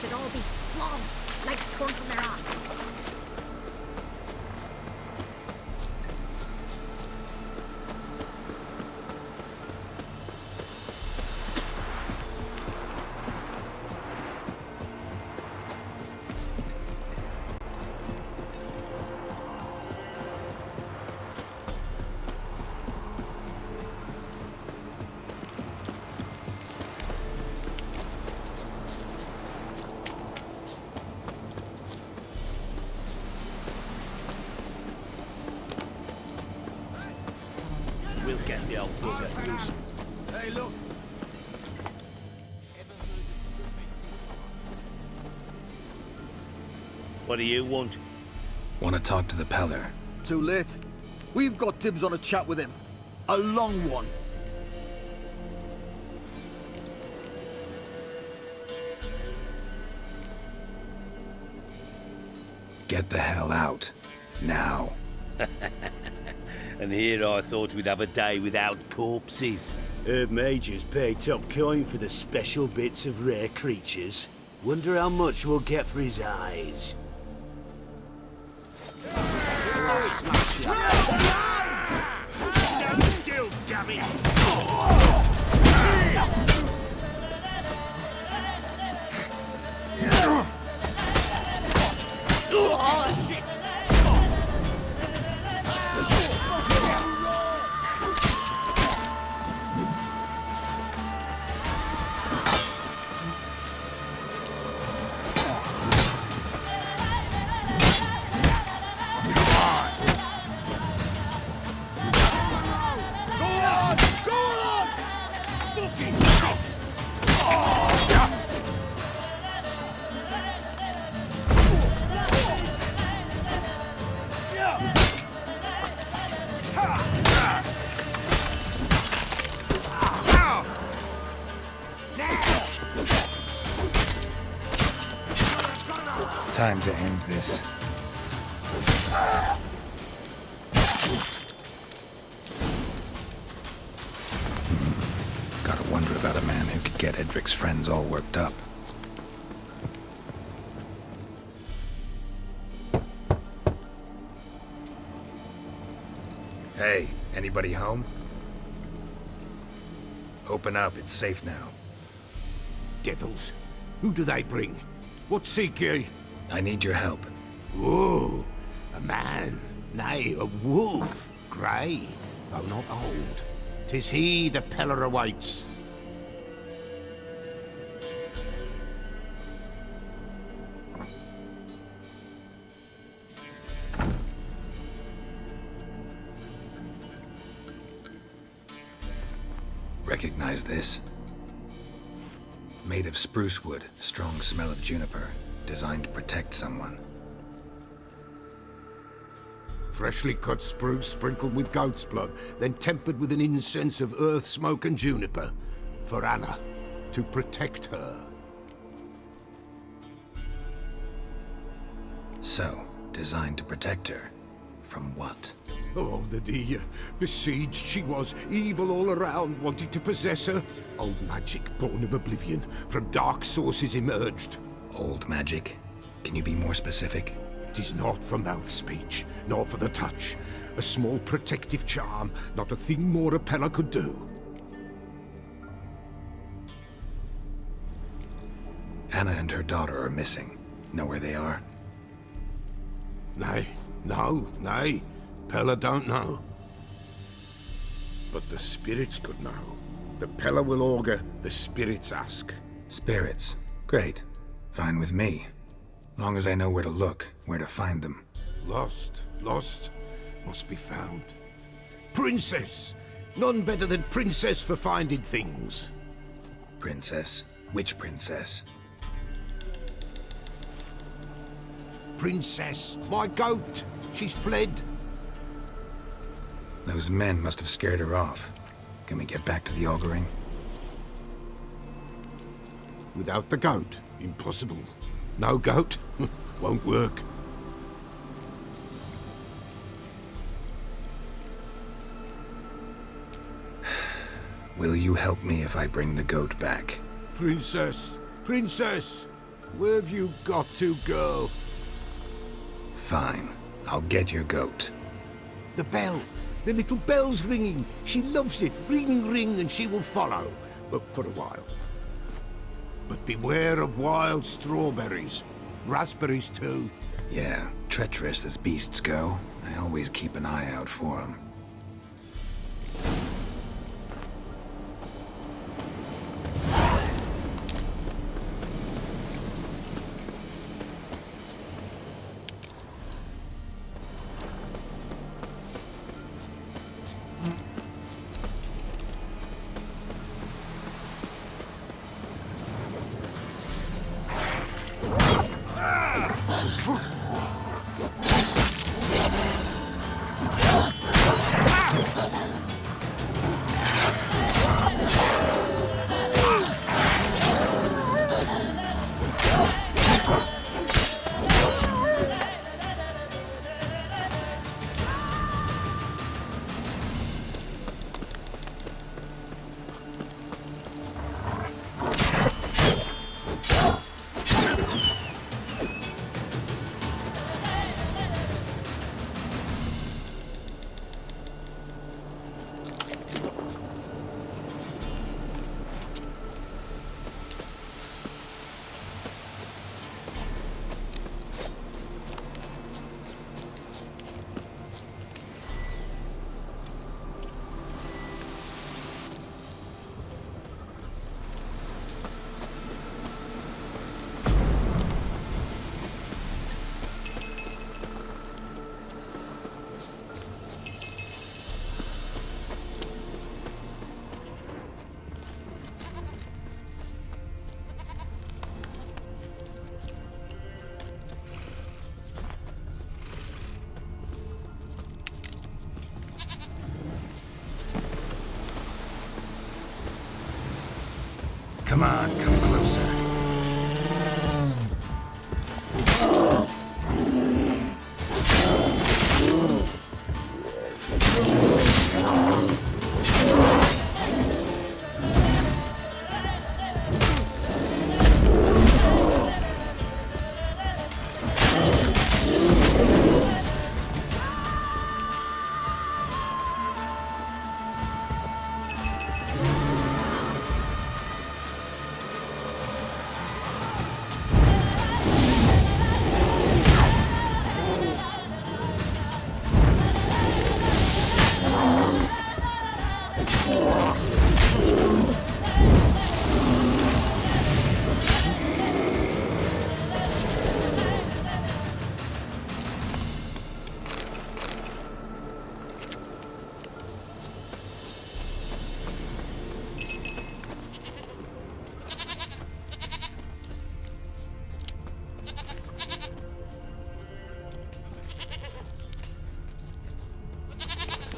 should all be flogged, legs torn from their asses. We'll get the old bugger used. Hey, look! What do you want? Want to talk to the Peller. Too late. We've got dibs on a chat with him. A long one. Get the hell out. Now. And here I thought we'd have a day without corpses. Herb Major's paid top coin for the special bits of rare creatures. Wonder how much we'll get for his eyes. Stand still, damn it! Oh, shit! Time to end this. Gotta wonder about a man who could get Edric's friends all worked up. Hey, anybody home? Open up, it's safe now. Devils. Who do they bring? What seek ye? I need your help. Oh, a man, nay, a wolf, grey, though not old. 'Tis he the Peller awaits. Recognize this? Made of spruce wood, strong smell of juniper, designed to protect someone. Freshly cut spruce sprinkled with goat's blood, then tempered with an incense of earth, smoke and juniper. For Anna, to protect her. So, designed to protect her. From what? Oh, the dear. Besieged she was, evil all around, wanting to possess her. Old magic, born of oblivion, from dark sources emerged. Old magic? Can you be more specific? 'Tis not for mouth speech, nor for the touch. A small protective charm, not a thing more a Peller could do. Anna and her daughter are missing. Know where they are? Nay, nay. Peller don't know. But the spirits could know. The Peller will augur, the spirits ask. Spirits. Great. Fine with me. Long as I know where to look, where to find them. Lost, must be found. Princess! None better than Princess for finding things. Princess? Which princess? Princess, my goat! She's fled. Those men must have scared her off. Can we get back to the auguring? Without the goat, impossible. No goat, won't work. Will you help me if I bring the goat back? Princess! Where have you got to, girl? Fine. I'll get your goat. The bell. The little bell's ringing. She loves it. Ring, ring, and she will follow. But for a while. But beware of wild strawberries. Raspberries, too. Yeah, treacherous as beasts go. I always keep an eye out for them. Come on, come closer.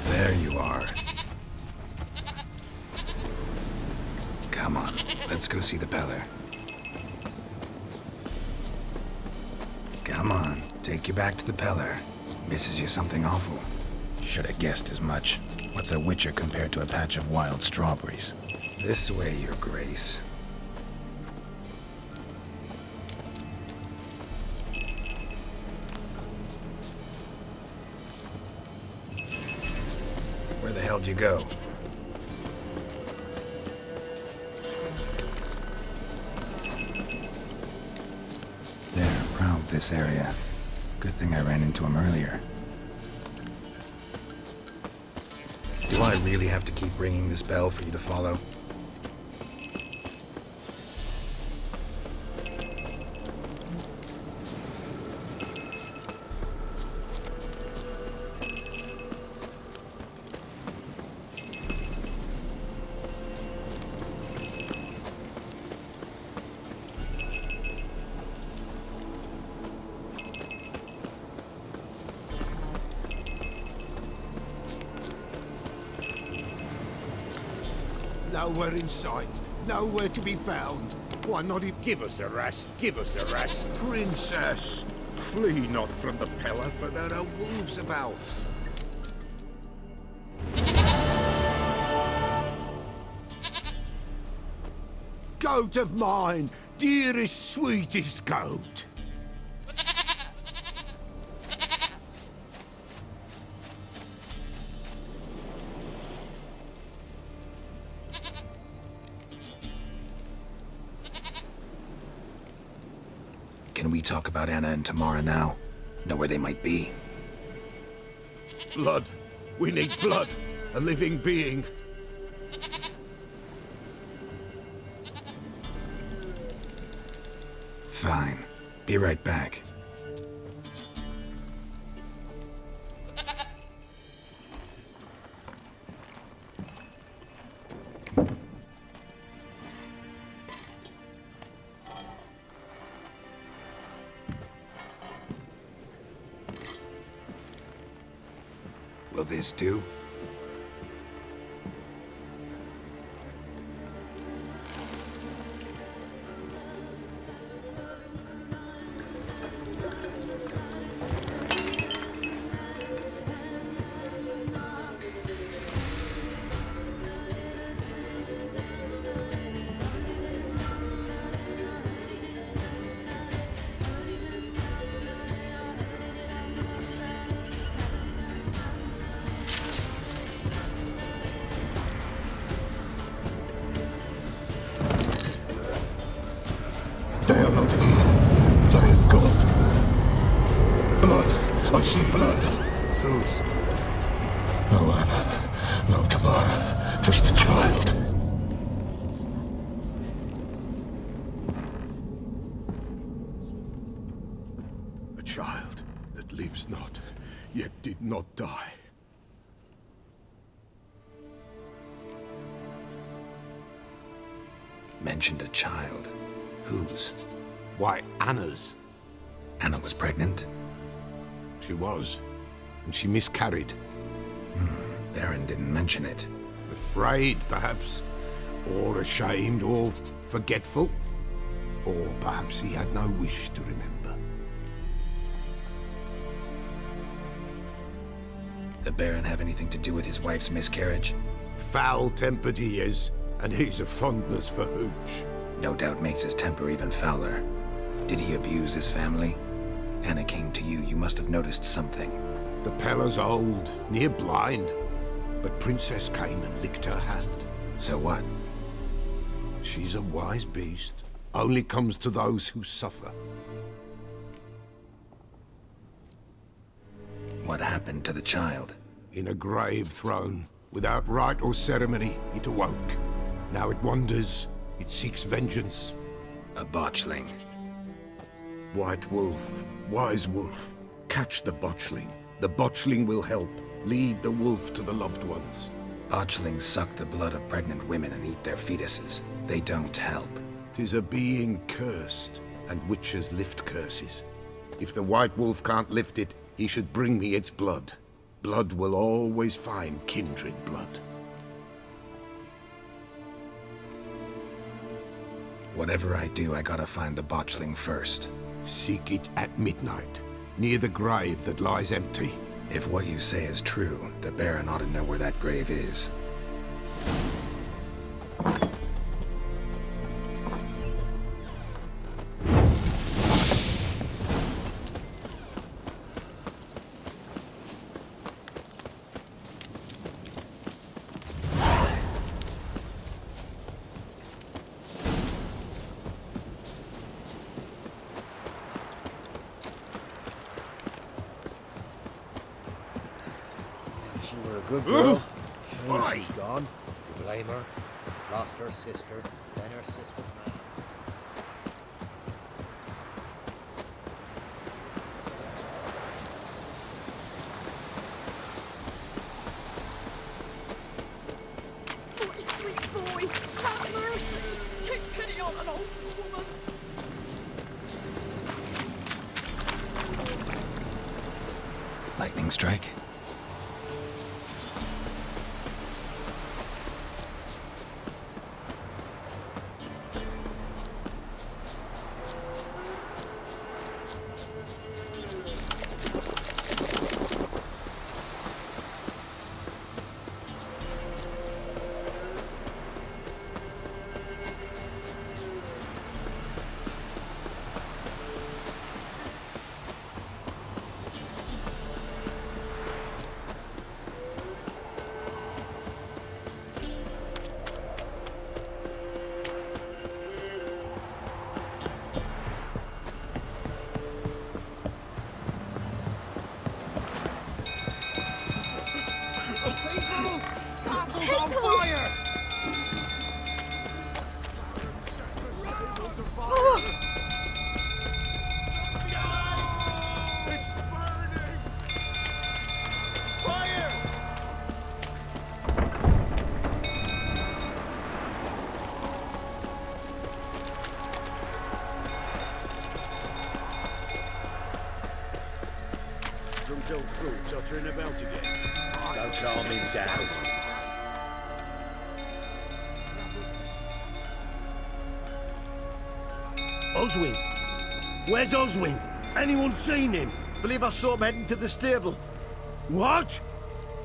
There you are. Come on, let's go see the Peller. Come on, take you back to the Peller. Misses you something awful. Should have guessed as much. What's a witcher compared to a patch of wild strawberries? This way, Your Grace. Where the hell'd you go? They're proud of this area. Good thing I ran into him earlier. Do I really have to keep ringing this bell for you to follow? Nowhere in sight. Nowhere to be found. Why not give us a rest? Give us a rest. Princess! Flee not from the Peller, for there are wolves about. Go goat of mine, dearest, sweetest goat. Can we talk about Anna and Tamara now? Know where they might be? Blood. We need blood. A living being. Fine. Be right back. Will this do? They are not here. There is blood. Blood. I see blood. Whose? No Anna. No Tamara. Just a child. A child that lives not, yet did not die. Mentioned a child. Whose? Why, Anna's. Anna was pregnant? She was. And she miscarried. Baron didn't mention it. Afraid, perhaps. Or ashamed, or forgetful. Or perhaps he had no wish to remember. The Baron have anything to do with his wife's miscarriage? Foul-tempered he is, and he's a fondness for hooch. No doubt makes his temper even fouler. Did he abuse his family? Anna came to you. You must have noticed something. The Pella's old, near blind. But Princess came and licked her hand. So what? She's a wise beast. Only comes to those who suffer. What happened to the child? In a grave thrown, without rite or ceremony, it awoke. Now it wanders. It seeks vengeance. A botchling. White Wolf, Wise Wolf, catch the botchling. The botchling will help. Lead the wolf to the loved ones. Botchlings suck the blood of pregnant women and eat their fetuses. They don't help. 'Tis a being cursed, and witches lift curses. If the White Wolf can't lift it, he should bring me its blood. Blood will always find kindred blood. Whatever I do, I gotta find the botchling first. Seek it at midnight, near the grave that lies empty. If what you say is true, the Baron ought to know where that grave is. She were a good girl. Shame she's gone. You blame her? Lost her sister, then her sister's man. My sweet boy, have mercy. Take pity on an old woman. Lightning strike? old fool tottering about again. Don't calm him down. Oswin! Where's Oswin? Anyone seen him? Believe I saw him heading to the stable. What?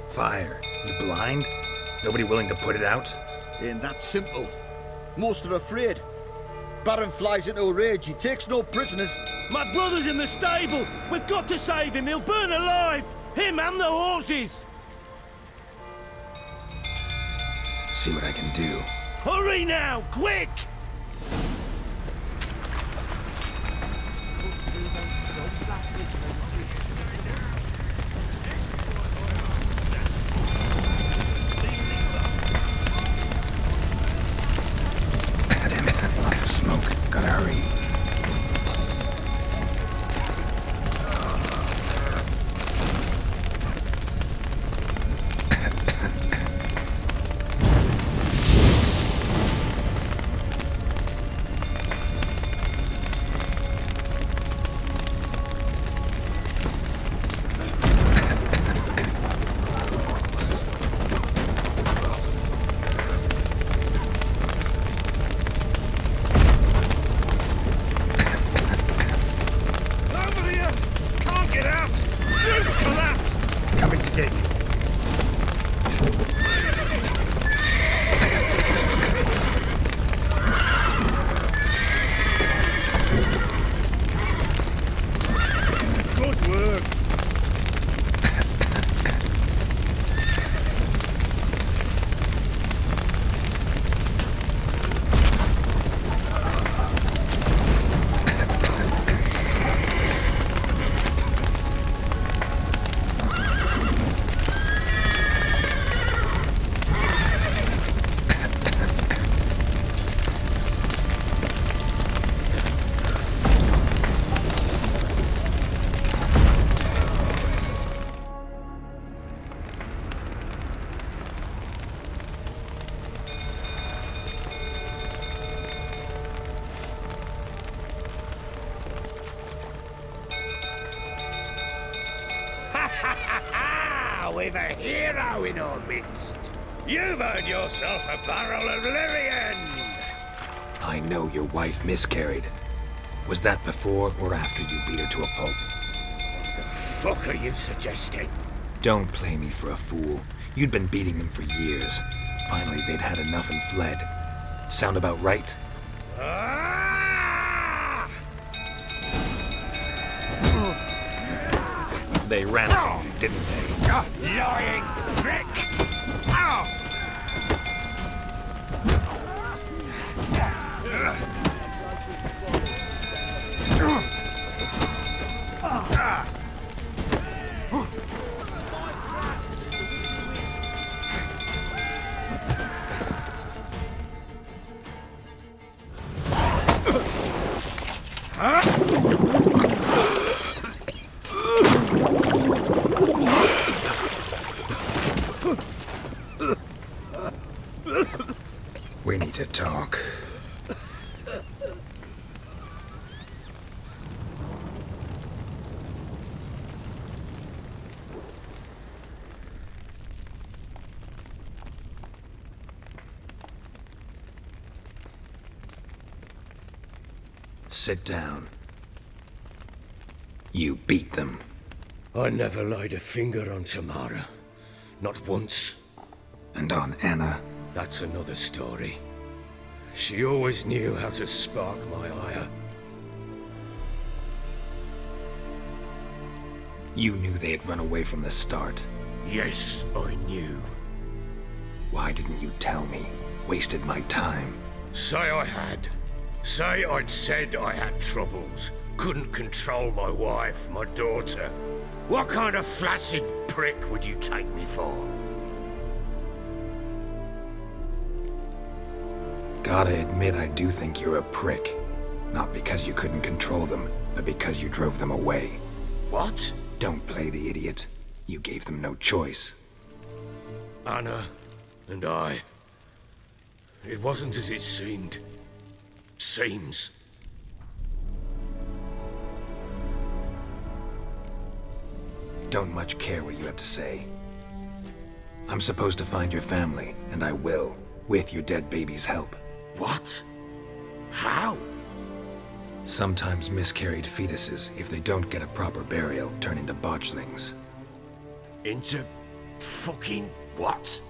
Fire. You blind? Nobody willing to put it out? Ain't that simple. Most are afraid. Baron flies into a rage. He takes no prisoners. My brother's in the stable! We've got to save him! He'll burn alive! Him and the horses! See what I can do. Hurry now! Quick! Damn it, lots of smoke. Gotta hurry. Over here! Can't get out! Roof collapsed! Coming to get you. Good work! We've a hero in our midst. You've earned yourself a barrel of Lyrian. I know your wife miscarried. Was that before or after you beat her to a pulp? What the fuck are you suggesting? Don't play me for a fool. You'd been beating them for years. Finally, they'd had enough and fled. Sound about right? Ah! They ran from you, didn't they? Lying prick! Ow! We need to talk. Sit down. You beat them. I never laid a finger on Tamara. Not once. And on Anna. That's another story. She always knew how to spark my ire. You knew they had run away from the start. Yes, I knew. Why didn't you tell me? Wasted my time. Say I had. Say I'd said I had troubles. Couldn't control my wife, my daughter. What kind of flaccid prick would you take me for? Gotta admit, I do think you're a prick. Not because you couldn't control them, but because you drove them away. What? Don't play the idiot. You gave them no choice. Anna and I. It wasn't as it seemed. Seems. Don't much care what you have to say. I'm supposed to find your family, and I will, with your dead baby's help. What? How? Sometimes miscarried fetuses, if they don't get a proper burial, turn into botchlings. Into fucking what?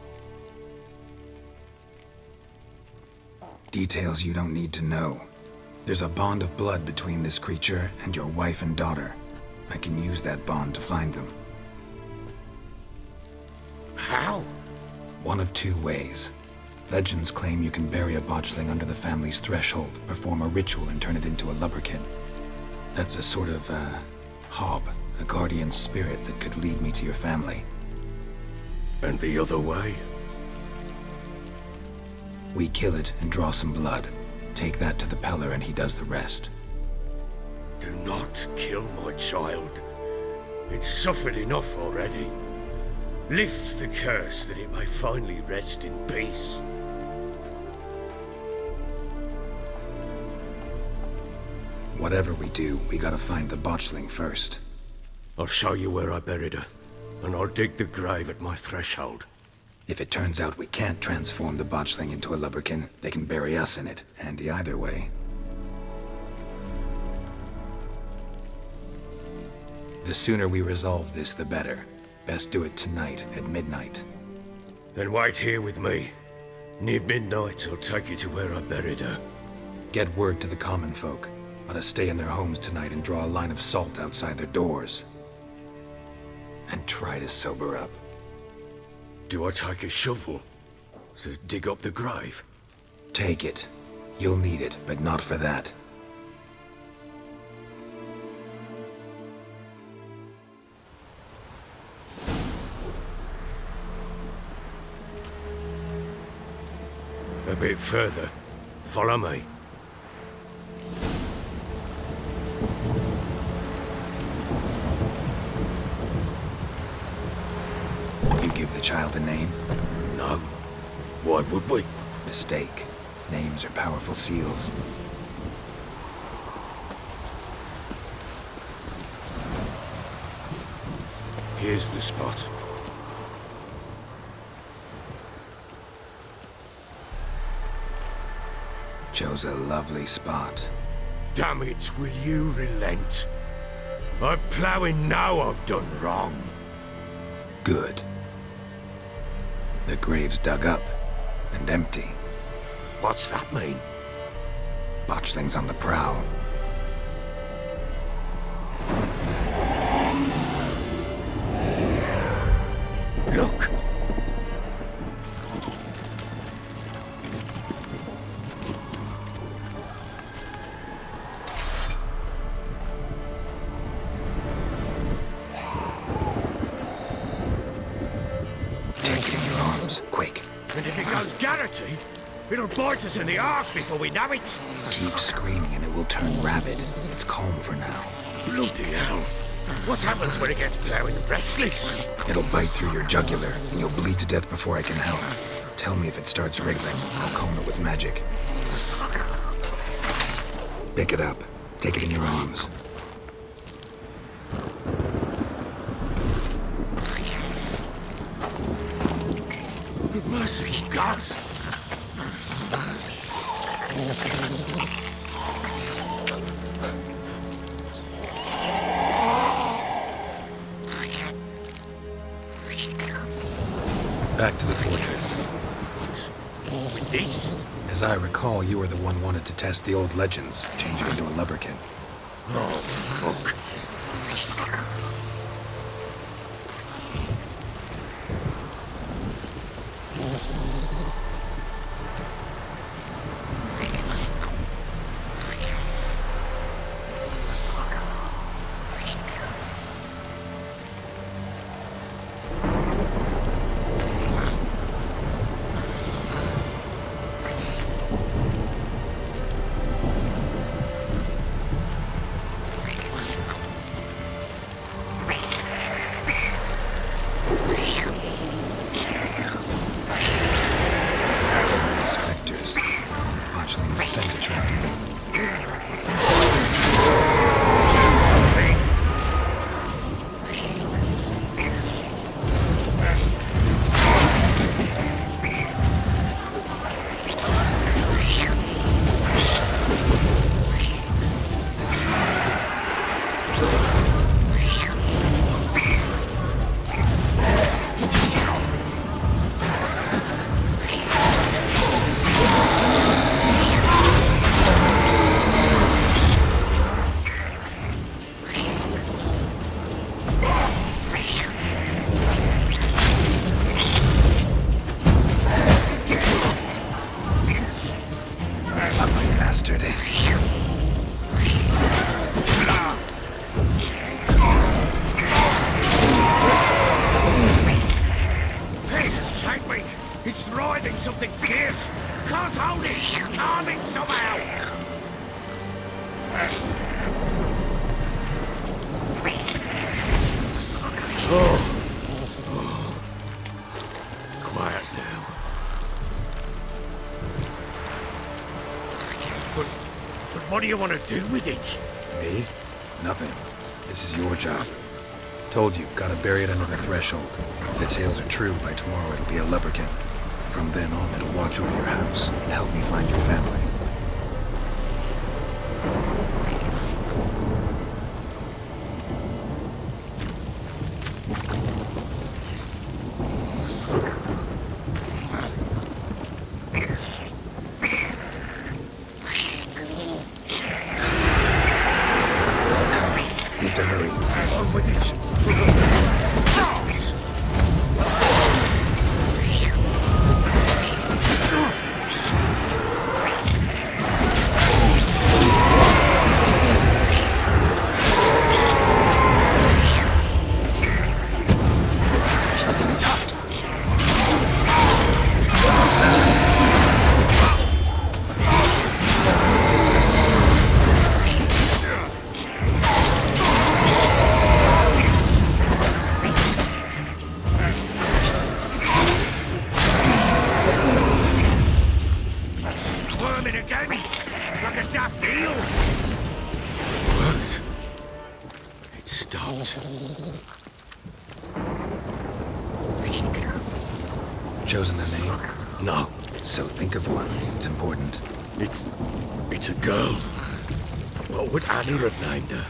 Details you don't need to know. There's a bond of blood between this creature and your wife and daughter. I can use that bond to find them. How? One of two ways. Legends claim you can bury a botchling under the family's threshold, perform a ritual, and turn it into a lubberkin. That's a sort of, hob, a guardian spirit that could lead me to your family. And the other way? We kill it and draw some blood. Take that to the Peller and he does the rest. Do not kill my child. It's suffered enough already. Lift the curse that it may finally rest in peace. Whatever we do, we gotta find the botchling first. I'll show you where I buried her, and I'll dig the grave at my threshold. If it turns out we can't transform the botchling into a lubberkin, they can bury us in it. Handy either way. The sooner we resolve this, the better. Best do it tonight at midnight. Then wait here with me. Near midnight, I'll take you to where I buried her. Get word to the common folk. Let us stay in their homes tonight and draw a line of salt outside their doors. And try to sober up. Do I take a shovel to dig up the grave? Take it. You'll need it, but not for that. A bit further. Follow me. You give the child a name? No. Why would we? Mistake. Names are powerful seals. Here's the spot. Chose a lovely spot. Damn it, will you relent? I'm ploughing now I've done wrong. Good. The grave's dug up and empty. What's that mean? Botchling's on the prowl. Look! Take it in your arms, quick. And if it goes Garrity, it'll bite us in the arse before we know it. Keep screaming and it will turn rabid. It's calm for now. Bloody hell. What happens when it gets ploughing restless? It'll bite through your jugular and you'll bleed to death before I can help. Tell me if it starts wriggling. I'll calm it with magic. Pick it up. Take it in your arms. Merciful gods! Back to the fortress. What? With this? As I recall, you were the one wanted to test the old legends, change it into a lubberkin. Oh, fuck. Jesus! Can't hold it! Calm it somehow! Quiet now. But what do you want to do with it? Me? Nothing. This is your job. Told you, gotta bury it under the threshold. If the tales are true, by tomorrow it'll be a lubberkin. From then on, it'll watch over your house and help me find your family. Need to hurry. On with it. Squirming again, like a daft eel. Worked. It stopped. Chosen a name? No, So think of one. It's important. it's a girl. What would Anna have named her?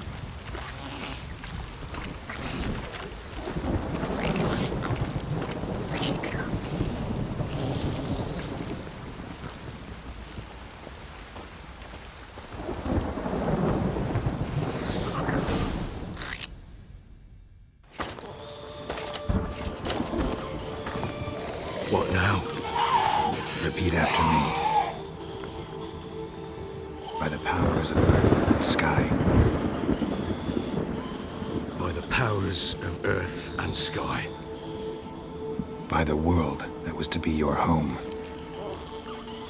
What now? Repeat after me. By the powers of earth and sky. By the powers of earth and sky. By the world that was to be your home.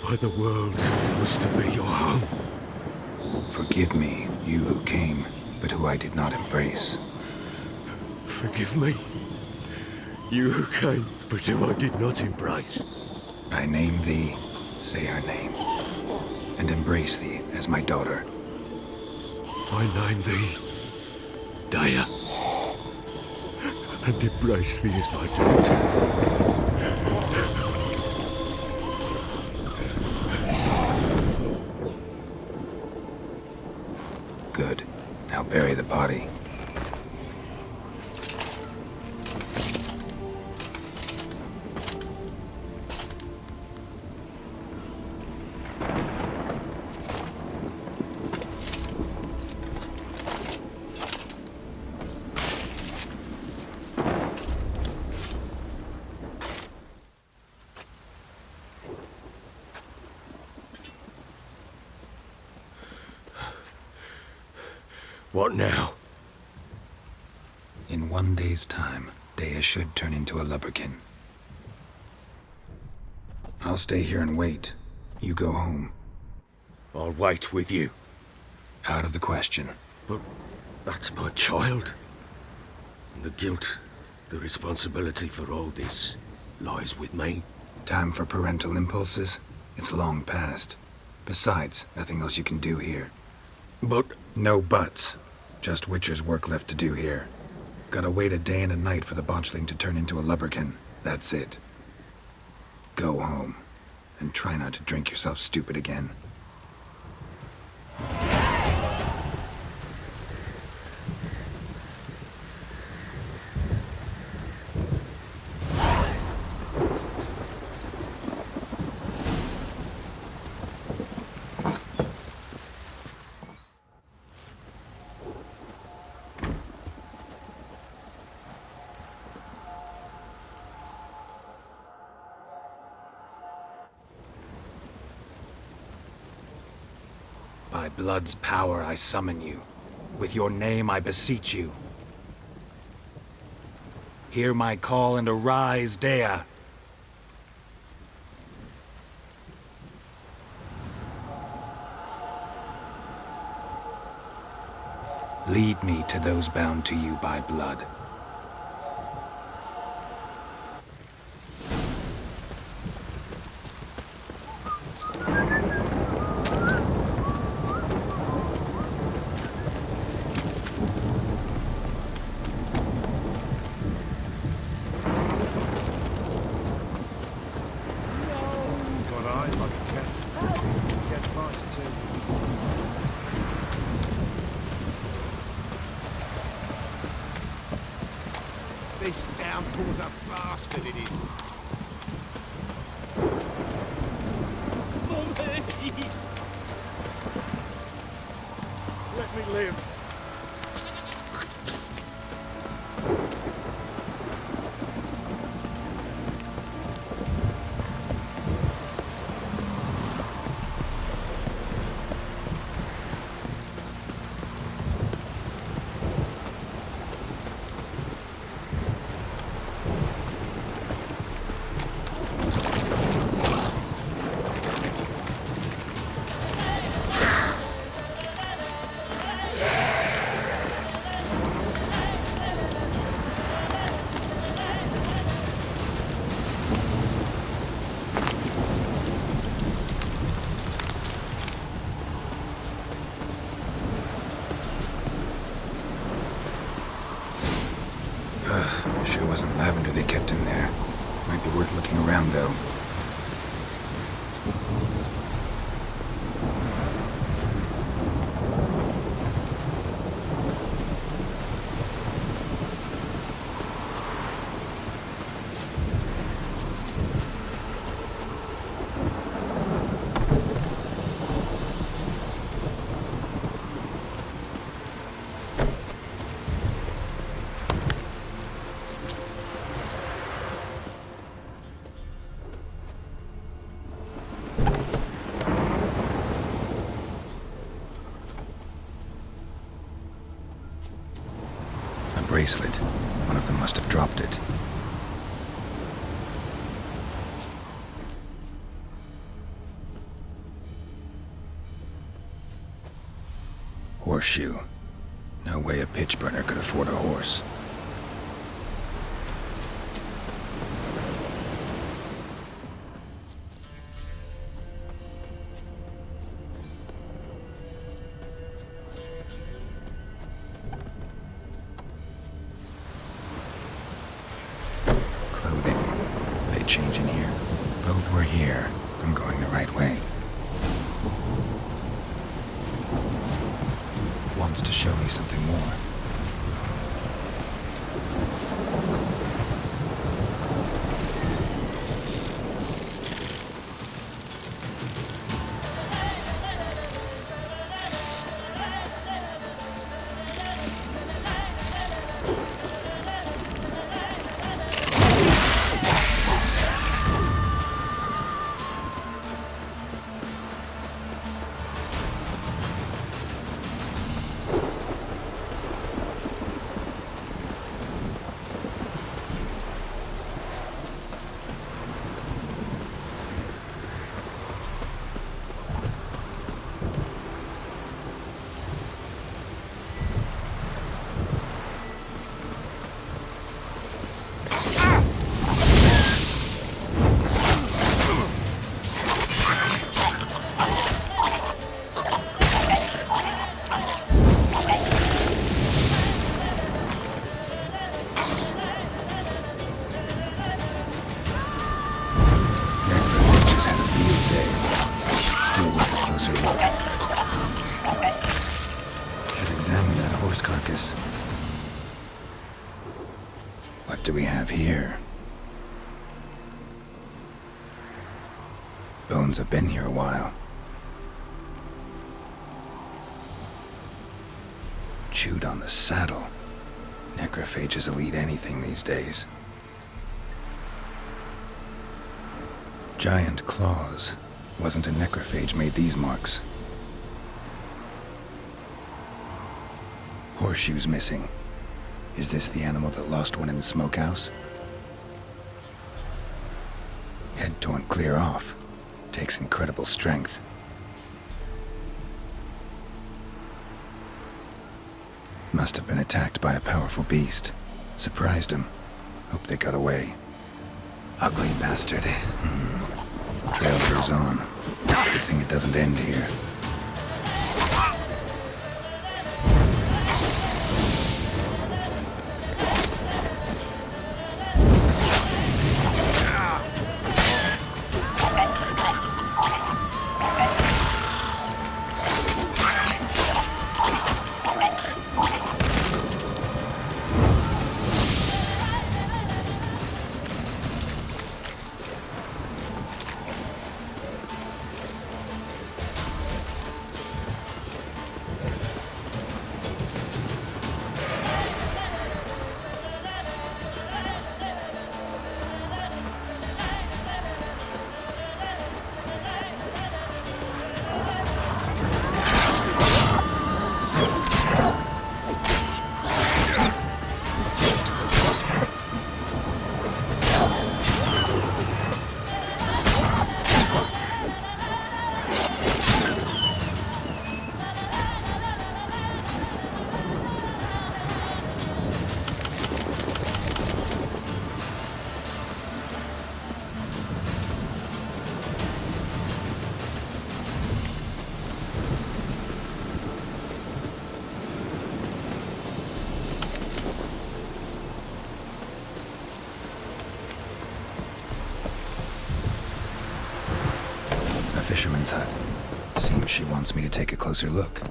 By the world that was to be your home. Forgive me, you who came, but who I did not embrace. Forgive me. You who came, but who I did not embrace. I name thee, say her name, and embrace thee as my daughter. I name thee Daya, and embrace thee as my daughter. Good. Now bury the body. What now? In 1 day's time, Dea should turn into a lubberkin. I'll stay here and wait. You go home. I'll wait with you. Out of the question. But that's my child. And the guilt, the responsibility for all this lies with me. Time for parental impulses? It's long past. Besides, nothing else you can do here. But No buts. Just Witcher's work left to do here. Gotta wait a day and a night for the botchling to turn into a lubberkin. That's it. Go home. And try not to drink yourself stupid again. By blood's power I summon you. With your name I beseech you. Hear my call and arise, Dea. Lead me to those bound to you by blood. Got eyes like a cat. Catch mice too. This downpour's a bastard, it is. Let me live. Sure wasn't lavender they kept in there. Might be worth looking around, though. Bracelet. One of them must have dropped it. Horseshoe. No way a pitch burner could afford a horse. Change in here. Both were here. I'm going the right way. Wants to show me something more. What do we have here? Bones have been here a while. Chewed on the saddle. Necrophages will eat anything these days. Giant claws. Wasn't a necrophage made these marks. Horseshoes missing. Is this the animal that lost one in the smokehouse? Head torn clear off. Takes incredible strength. Must have been attacked by a powerful beast. Surprised him. Hope they got away. Ugly bastard. Trail goes on. Good thing it doesn't end here. Fisherman's hut. Seems she wants me to take a closer look.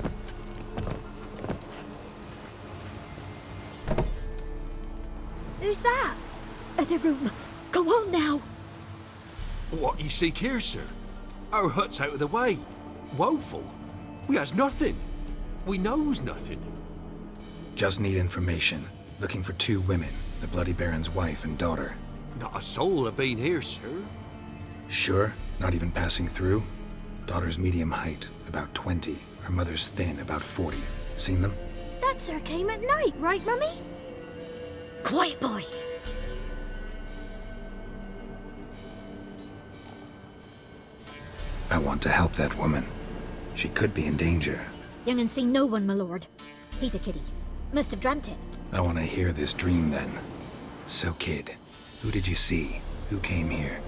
Who's that? Other room. Go on now. What you seek here, sir? Our hut's out of the way. Woeful. We has nothing. We knows nothing. Just need information. Looking for 2 women, the Bloody Baron's wife and daughter. Not a soul have been here, sir. Sure? Not even passing through? Daughter's medium height, about 20. Her mother's thin, about 40. Seen them? That sir came at night, right, Mummy? Quiet, boy. I want to help that woman. She could be in danger. Young and seen no one, my lord. He's a kiddie. Must have dreamt it. I want to hear this dream then. So, kid, who did you see? Who came here?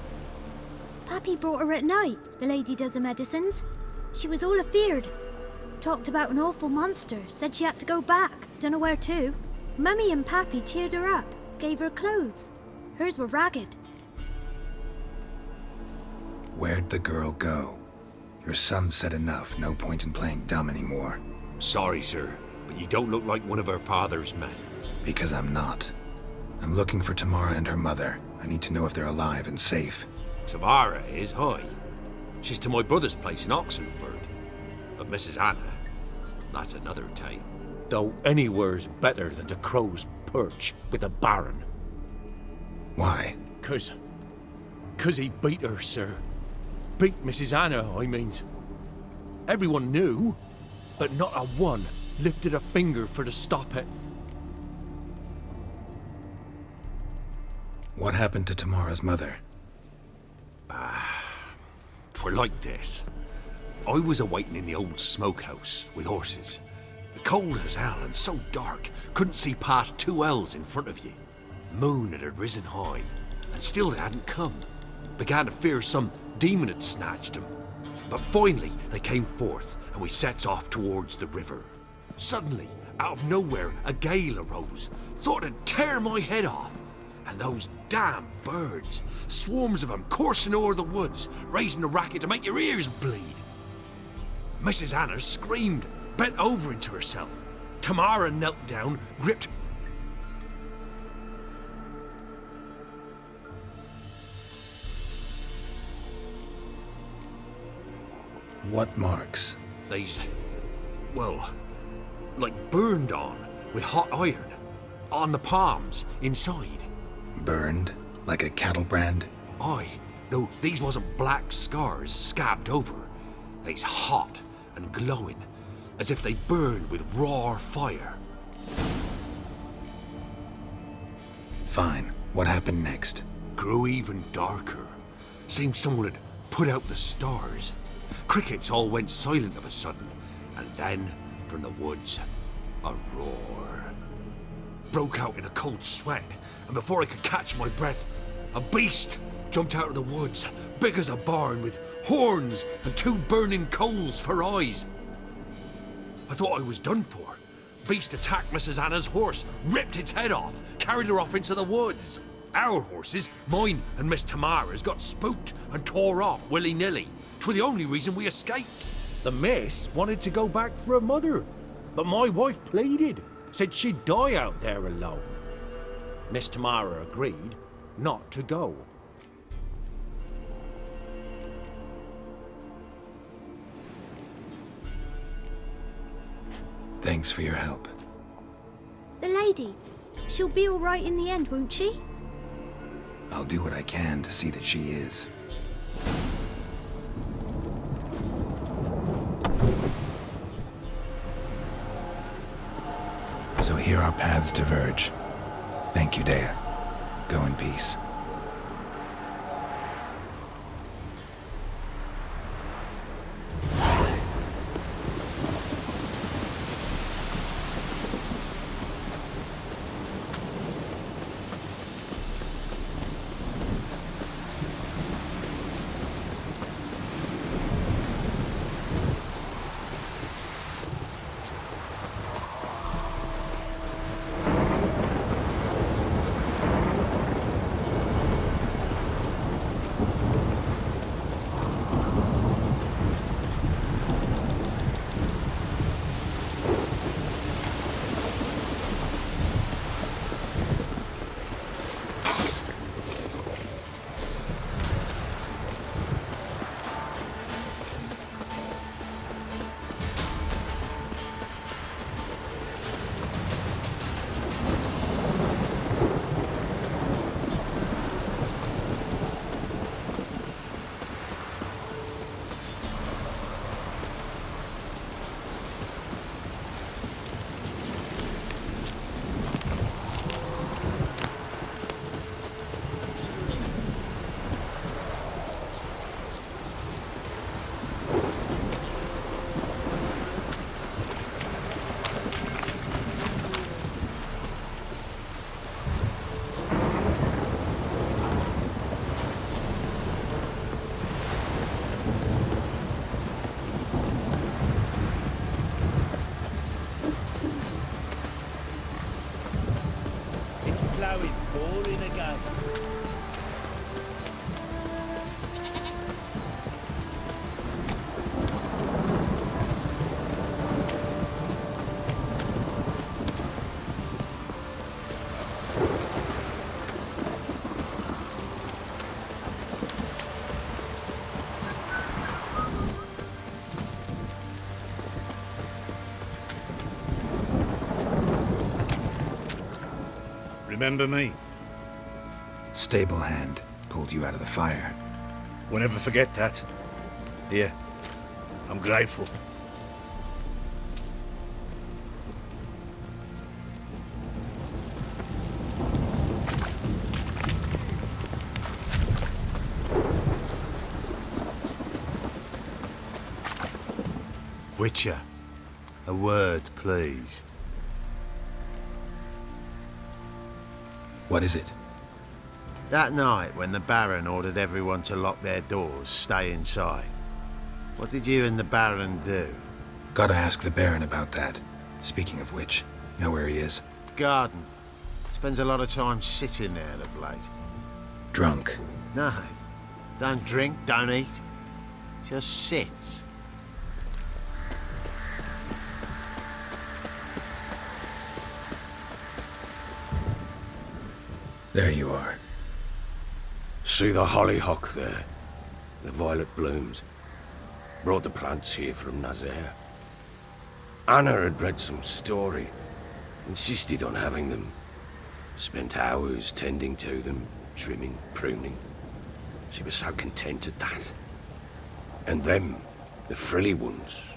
Pappy brought her at night. The lady does the medicines. She was all afeared. Talked about an awful monster. Said she had to go back. Dunno where to. Mummy and Pappy cheered her up. Gave her clothes. Hers were ragged. Where'd the girl go? Your son said enough. No point in playing dumb anymore. Sorry, sir, but you don't look like one of our father's men. Because I'm not. I'm looking for Tamara and her mother. I need to know if they're alive and safe. Tamara is, aye. She's to my brother's place in Oxenford. But Mrs. Anna, that's another tale. Though anywhere's better than the Crow's Perch with the Baron. Why? 'Cause he beat her, sir. Beat Mrs. Anna, I means. Everyone knew, but not a one lifted a finger for to stop it. What happened to Tamara's mother? 'Twere like this. I was awaiting in the old smokehouse with horses. Cold as hell and so dark, couldn't see past 2 ells in front of you. Moon had risen high, and still they hadn't come. Began to fear some demon had snatched them. But finally they came forth, and we sets off towards the river. Suddenly, out of nowhere, a gale arose. Thought it'd tear my head off. And those damn birds, swarms of them coursing o'er the woods, raising a racket to make your ears bleed. Mrs. Anna screamed, bent over into herself. Tamara knelt down, gripped... What marks? They's, well, like burned on with hot iron. On the palms, inside. Burned? Like a cattle brand? Aye, though these wasn't black scars scabbed over. They's hot and glowing, as if they burned with raw fire. Fine. What happened next? Grew even darker. Seemed someone had put out the stars. Crickets all went silent of a sudden, and then, from the woods, a roar. broke out in a cold sweat, and before I could catch my breath, a beast jumped out of the woods, big as a barn, with horns and 2 burning coals for eyes. I thought I was done for. Beast attacked Mrs. Anna's horse, ripped its head off, carried her off into the woods. Our horses, mine and Miss Tamara's, got spooked and tore off willy-nilly. 'Twas the only reason we escaped. The miss wanted to go back for her mother, but my wife pleaded, said she'd die out there alone. Miss Tamara agreed not to go. Thanks for your help. The lady, she'll be all right in the end, won't she? I'll do what I can to see that she is. So here our paths diverge. Thank you, Dea. Go in peace. Ploughing boring again. Remember me? Stable hand pulled you out of the fire. We'll never forget that. Here, I'm grateful. Witcher, a word, please. What is it? That night when the Baron ordered everyone to lock their doors, stay inside. What did you and the Baron do? Gotta ask the Baron about that. Speaking of which, know where he is? Garden. Spends a lot of time sitting there of late. Drunk. No. Don't drink, don't eat. Just sits. There you are. See the hollyhock there? The violet blooms. Brought the plants here from Nazaire. Anna had read some story. Insisted on having them. Spent hours tending to them, trimming, pruning. She was so content at that. And them, the frilly ones,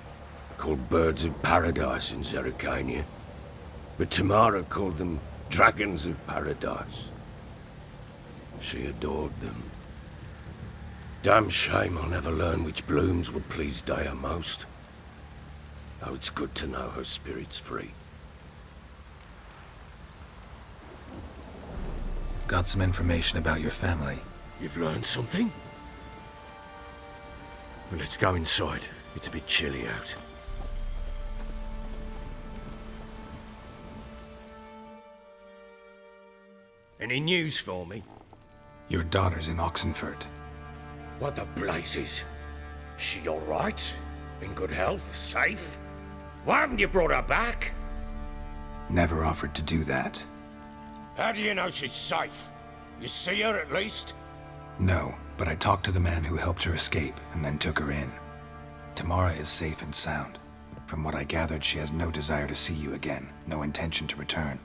called birds of paradise in Zerrikania. But Tamara called them dragons of paradise. She adored them. Damn shame I'll never learn which blooms would please Dea most. Though it's good to know her spirit's free. Got some information about your family. You've learned something? Well, let's go inside. It's a bit chilly out. Any news for me? Your daughter's in Oxenfurt. What the blazes? She all right? In good health? Safe? Why haven't you brought her back? Never offered to do that. How do you know she's safe? You see her at least? No, but I talked to the man who helped her escape and then took her in. Tamara is safe and sound. From what I gathered, she has no desire to see you again, no intention to return.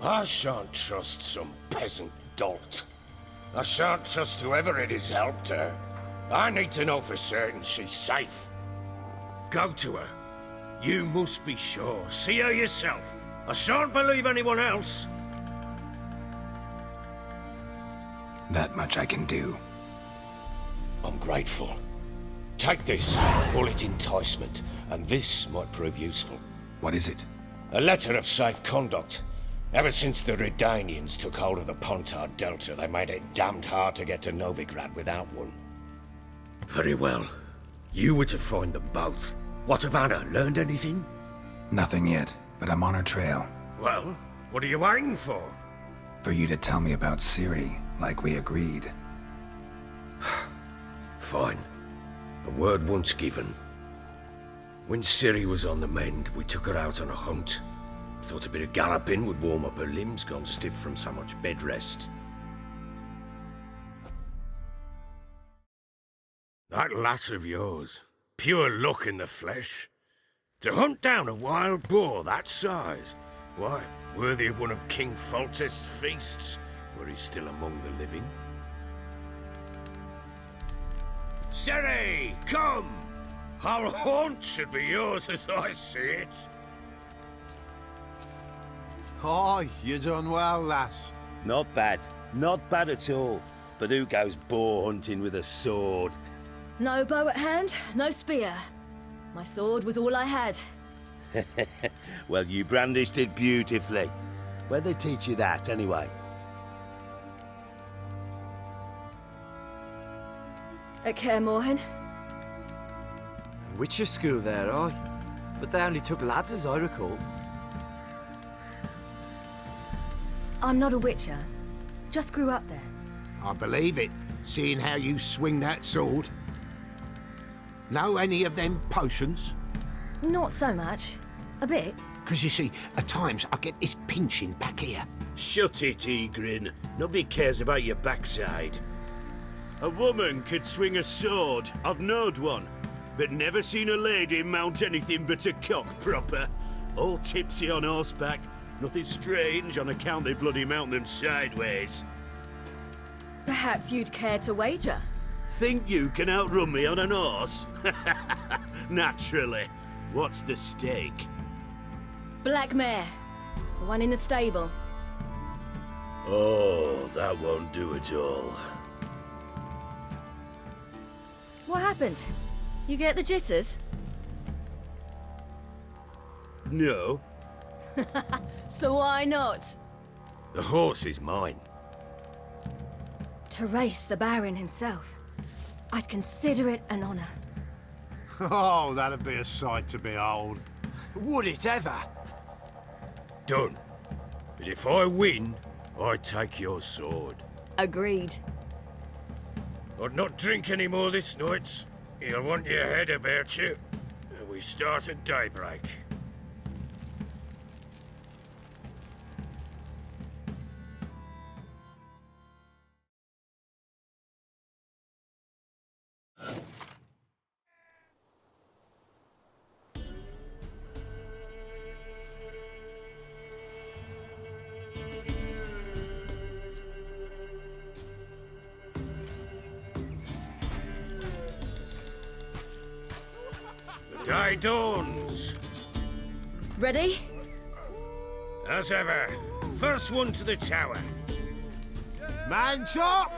I shan't trust some peasant dolt. I shan't trust whoever it is helped her. I need to know for certain she's safe. Go to her. You must be sure. See her yourself. I shan't believe anyone else. That much I can do. I'm grateful. Take this, call it enticement, and this might prove useful. What is it? A letter of safe conduct. Ever since the Redanians took hold of the Pontar Delta, they made it damned hard to get to Novigrad without one. Very well. You were to find them both. What of Anna? Learned anything? Nothing yet, but I'm on her trail. Well, what are you waiting for? For you to tell me about Ciri, like we agreed. Fine. A word once given. When Ciri was on the mend, we took her out on a hunt. Thought a bit of galloping would warm up her limbs, gone stiff from so much bed rest. That lass of yours, pure luck in the flesh. To hunt down a wild boar that size, why, worthy of one of King Foltest's feasts, where he's still among the living. Ciri, come! Our haunt should be yours as I see it. Aye, you done well, lass. Not bad. Not bad at all. But who goes boar hunting with a sword? No bow at hand, no spear. My sword was all I had. Well, you brandished it beautifully. Where'd they teach you that, anyway? At Kaer Morhen. Witcher school there, aye. But they only took lads, as I recall. I'm not a witcher. Just grew up there. I believe it, seeing how you swing that sword. Know any of them potions? Not so much. A bit. 'Cause you see, at times I get this pinching back here. Shut it, Egrin. Nobody cares about your backside. A woman could swing a sword. I've knowed one. But never seen a lady mount anything but a cock proper. All tipsy on horseback. Nothing strange on account they bloody mount them sideways. Perhaps you'd care to wager? Think you can outrun me on an horse? Naturally. What's the stake? Black mare. The one in the stable. Oh, that won't do at all. What happened? You get the jitters? No. So why not? The horse is mine. To race the Baron himself. I'd consider it an honor. Oh, that'd be a sight to behold. Would it ever? Done. But if I win, I take your sword. Agreed. I'd not drink any more this night. You'll want your head about you. We start at daybreak. Day dawns. Ready? As ever, first one to the tower. Man chop!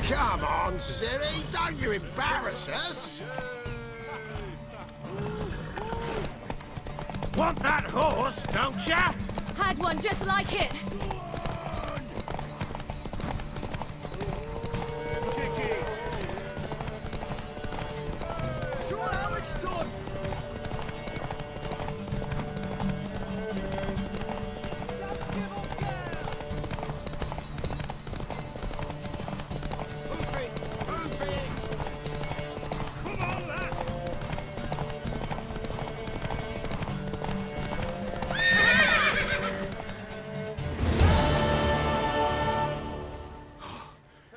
Come on, Ciri, don't you embarrass us! Want that horse, don't ya? Had one just like it. Show how it's done!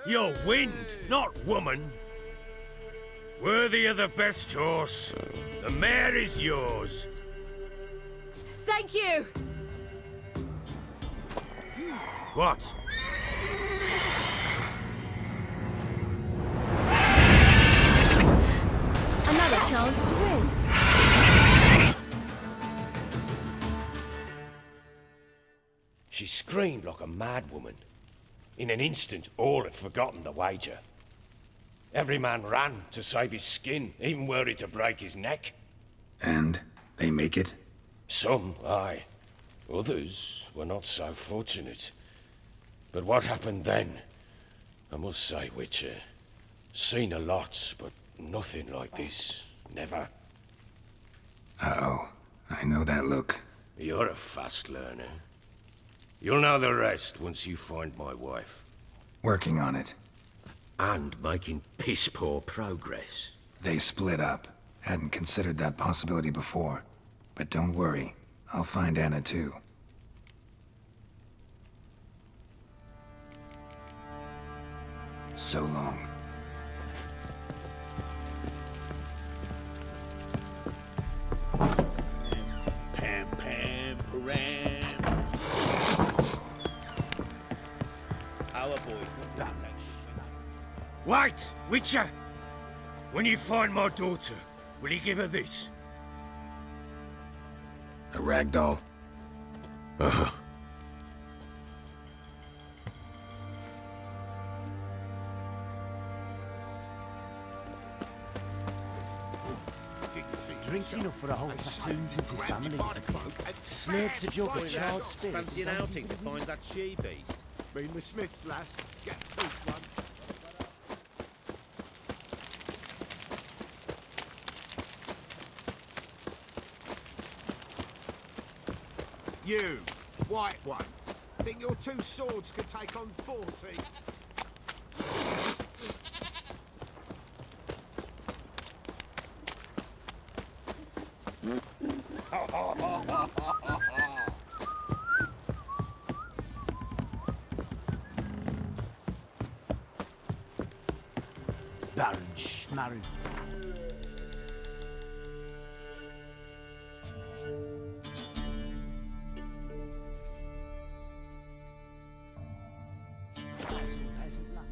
You're wind, not woman. Worthy of the best horse. The mare is yours. Thank you. What? Another chance to win. She screamed like a mad woman. In an instant, all had forgotten the wager. Every man ran to save his skin, even were it to break his neck. And they make it? Some, aye. Others were not so fortunate. But what happened then? I must say, Witcher, seen a lot, but nothing like this. Never. Uh-oh. I know that look. You're a fast learner. You'll know the rest once you find my wife. Working on it. And making piss-poor progress. They split up. Hadn't considered that possibility before. But don't worry. I'll find Anna too. So long. Pam, pam, param. Our boys want to take Wait, Witcher! When you find my daughter, will you give her this? A ragdoll? Uh-huh. Drinks enough for a whole platoon since his family disappeared. Slurps a jug of charred spirit. Fancy an outing to find that she-beast? Been the Smiths, lass. Get pooped one. You, white one. Think your two swords could take on 40? Baron Schmarren. Peasant lad.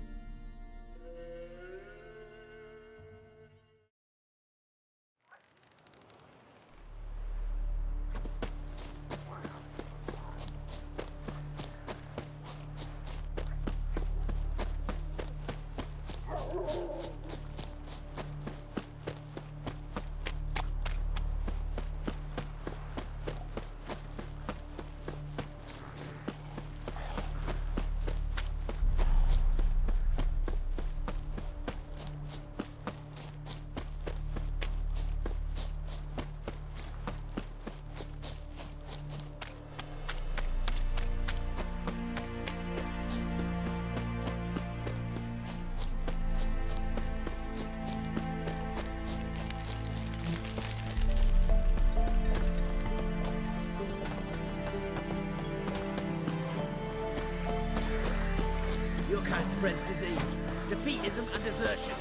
Your kind spreads disease, defeatism and desertion.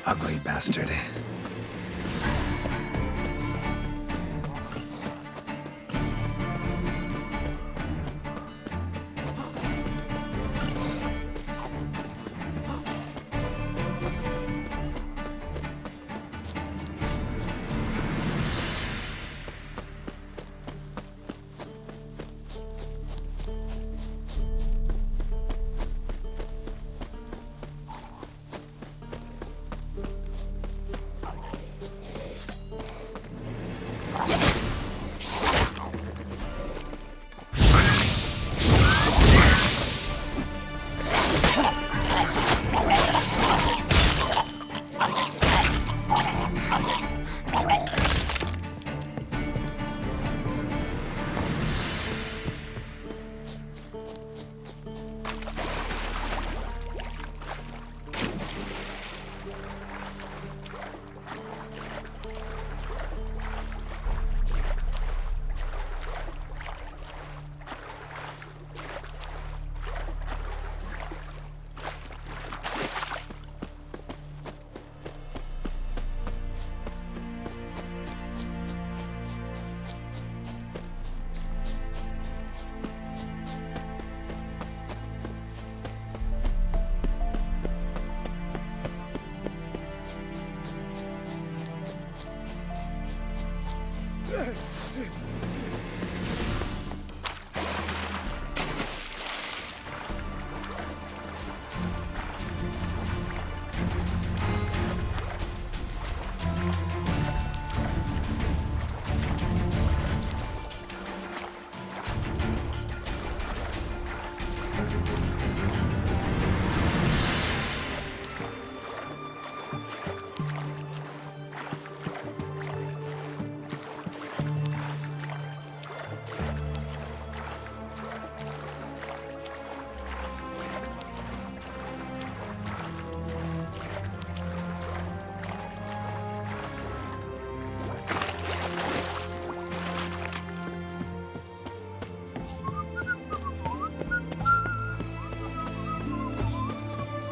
Ugly bastard.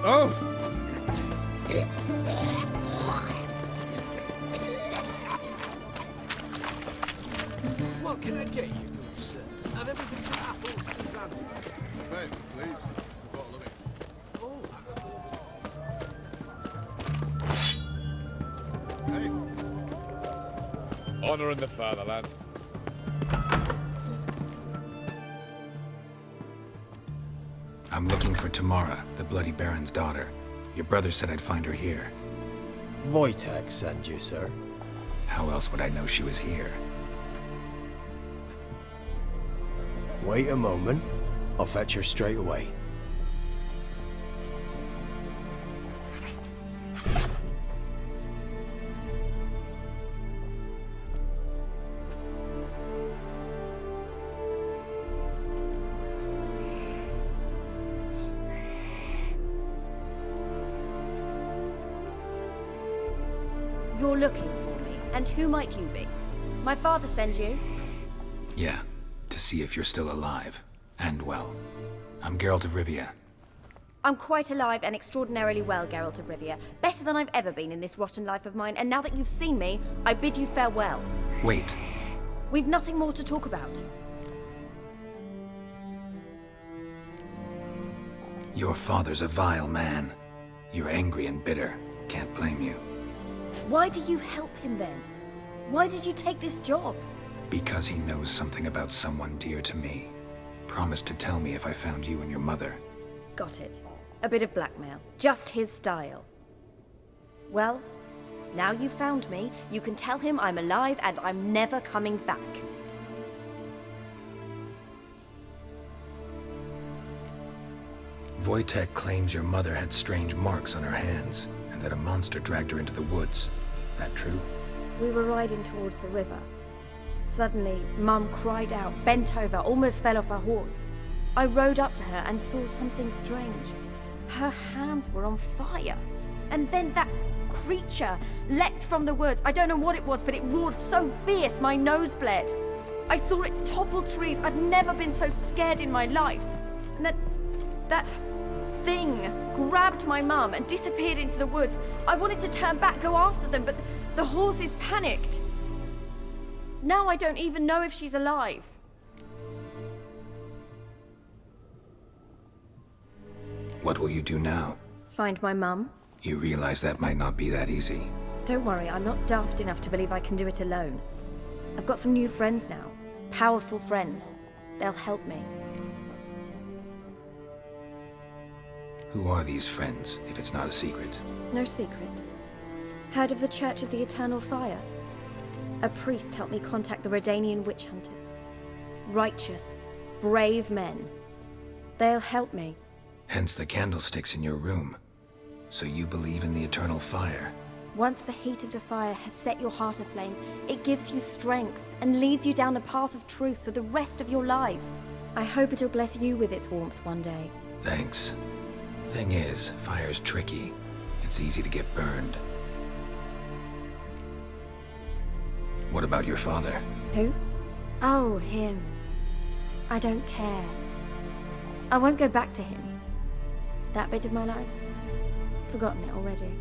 Oh! What can I get you, good sir? I've everything from apples to sandwich. Hey, please. A bottle of it. Hey. Honouring the fatherland. I'm looking for Tamara, the Bloody Baron's daughter. Your brother said I'd find her here. Wojtek sent you, sir. How else would I know she was here? Wait a moment. I'll fetch her straight away. You're looking for me, and who might you be? My father sends you? Yeah, to see if you're still alive. And well. I'm Geralt of Rivia. I'm quite alive and extraordinarily well, Geralt of Rivia. Better than I've ever been in this rotten life of mine, and now that you've seen me, I bid you farewell. Wait. We've nothing more to talk about. Your father's a vile man. You're angry and bitter. Can't blame you. Why do you help him then? Why did you take this job? Because he knows something about someone dear to me. Promised to tell me if I found you and your mother. Got it. A bit of blackmail. Just his style. Well, now you've found me, you can tell him I'm alive and I'm never coming back. Wojtek claims your mother had strange marks on her hands, and that a monster dragged her into the woods. That true? We were riding towards the river. Suddenly, Mum cried out, bent over, almost fell off her horse. I rode up to her and saw something strange. Her hands were on fire. And then that creature leapt from the woods. I don't know what it was, but it roared so fierce my nose bled. I saw it topple trees. I've never been so scared in my life. And that thing grabbed my mum and disappeared into the woods. I wanted to turn back, go after them, but the horses panicked. Now I don't even know if she's alive. What will you do now? Find my mum? You realize that might not be that easy. Don't worry, I'm not daft enough to believe I can do it alone. I've got some new friends now. Powerful friends. They'll help me. Who are these friends, if it's not a secret? No secret. Heard of the Church of the Eternal Fire? A priest helped me contact the Redanian witch hunters. Righteous, brave men. They'll help me. Hence the candlesticks in your room. So you believe in the eternal fire? Once the heat of the fire has set your heart aflame, it gives you strength and leads you down the path of truth for the rest of your life. I hope it'll bless you with its warmth one day. Thanks. Thing is, fire's tricky. It's easy to get burned. What about your father? Who? Oh, him. I don't care. I won't go back to him. That bit of my life? Forgotten it already.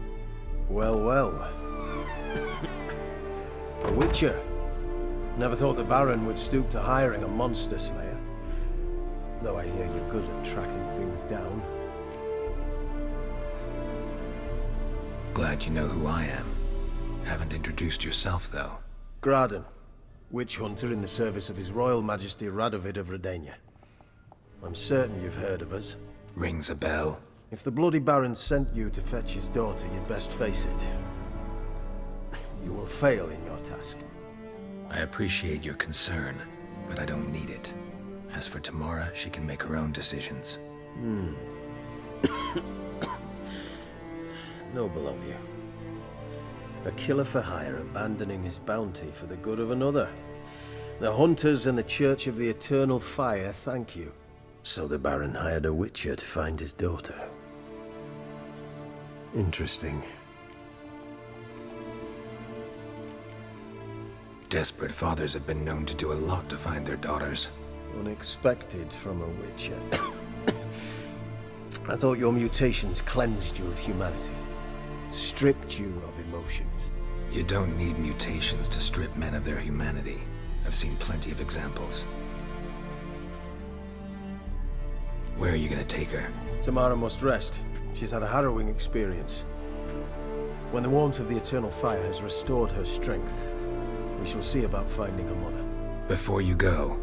Well, well. A witcher. Never thought the Baron would stoop to hiring a monster slayer. Though I hear you're good at tracking things down. Glad you know who I am. Haven't introduced yourself, though. Graden, witch hunter in the service of His Royal Majesty Radovid of Redania. I'm certain you've heard of us. Rings a bell. If the Bloody Baron sent you to fetch his daughter, you'd best face it. You will fail in your task. I appreciate your concern, but I don't need it. As for Tamara, she can make her own decisions. Noble of you. A killer for hire abandoning his bounty for the good of another. The hunters and the Church of the Eternal Fire thank you. So the Baron hired a witcher to find his daughter. Interesting. Desperate fathers have been known to do a lot to find their daughters. Unexpected from a witcher. I thought your mutations cleansed you of humanity. Stripped you of emotions. You don't need mutations to strip men of their humanity. I've seen plenty of examples. Where are you gonna take her? Tamara must rest. She's had a harrowing experience. When the warmth of the Eternal Fire has restored her strength, we shall see about finding her mother. Before you go,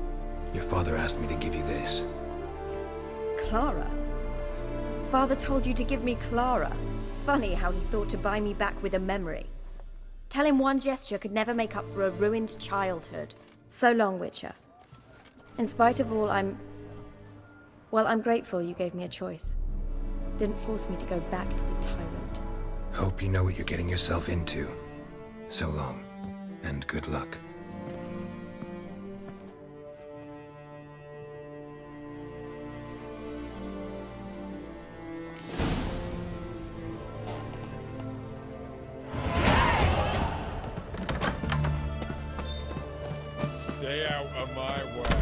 your father asked me to give you this. Clara? Father told you to give me Clara. Funny how he thought to buy me back with a memory. Tell him one gesture could never make up for a ruined childhood. So long, Witcher. In spite of all, I'm grateful you gave me a choice. Didn't force me to go back to the tyrant. Hope you know what you're getting yourself into. So long, and good luck. Stay out of my way.